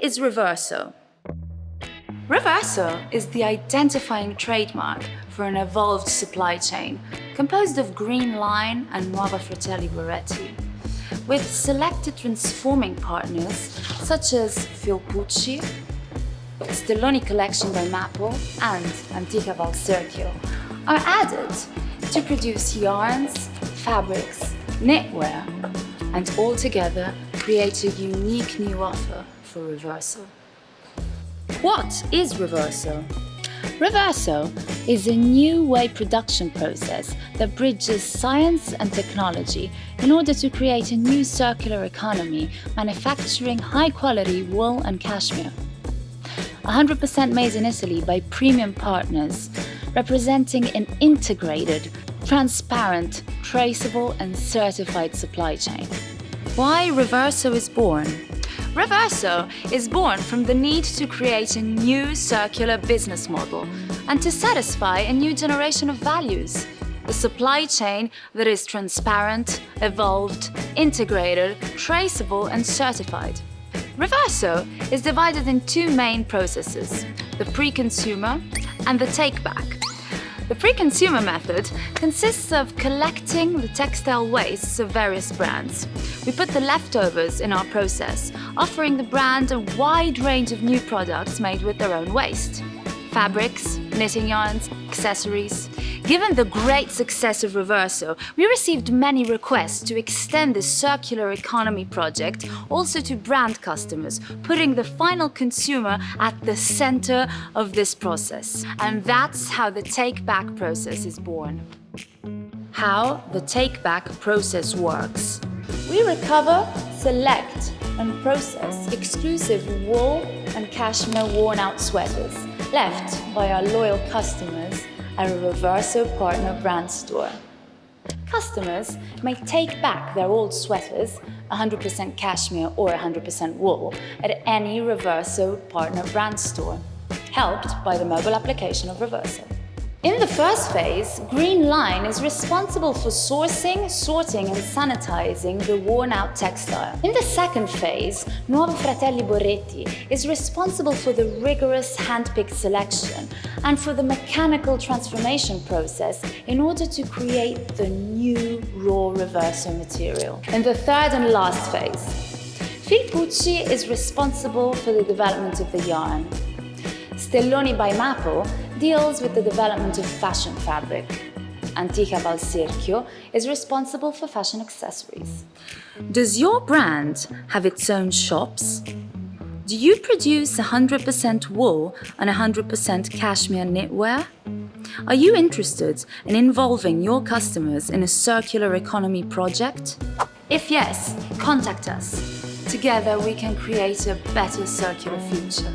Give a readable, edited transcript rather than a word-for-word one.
is Re-Verso? Re-Verso is the identifying trademark for an evolved supply chain composed of Green Line and Nuova Fratelli Boretti, with selected transforming partners such as Felpucci, Stelloni Collection by Maple and Antica Valserchio are added to produce yarns, fabrics, knitwear, and altogether create a unique new offer for Re-Verso. What is Re-Verso? Re-Verso is a new way production process that bridges science and technology in order to create a new circular economy manufacturing high-quality wool and cashmere. 100% made in Italy by premium partners, representing an integrated, transparent, traceable and certified supply chain. Why Re-Verso is born? Re-Verso is born from the need to create a new circular business model and to satisfy a new generation of values. A supply chain that is transparent, evolved, integrated, traceable and certified. Re-Verso is divided in two main processes, the pre-consumer and the take-back. The pre-consumer method consists of collecting the textile wastes of various brands. We put the leftovers in our process, offering the brand a wide range of new products made with their own waste. Fabrics, knitting yarns, accessories. Given the great success of Re-Verso, we received many requests to extend this circular economy project also to brand customers, putting the final consumer at the center of this process. And that's how the take-back process is born. How the take-back process works. We recover, select, and process exclusive wool and cashmere worn-out sweaters left by our loyal customers at a Re-Verso partner brand store. Customers may take back their old sweaters, 100% cashmere or 100% wool, at any Re-Verso partner brand store, helped by the mobile application of Re-Verso. In the first phase, Green Line is responsible for sourcing, sorting and sanitizing the worn-out textile. In the second phase, Nuova Fratelli Boretti is responsible for the rigorous hand-picked selection and for the mechanical transformation process in order to create the new raw Re-Verso material. In the third and last phase, Felpucci is responsible for the development of the yarn. Stelloni by Maple deals with the development of fashion fabric. Antica Valserchio is responsible for fashion accessories. Does your brand have its own shops? Do you produce 100% wool and 100% cashmere knitwear? Are you interested in involving your customers in a circular economy project? If yes, contact us. Together we can create a better circular future.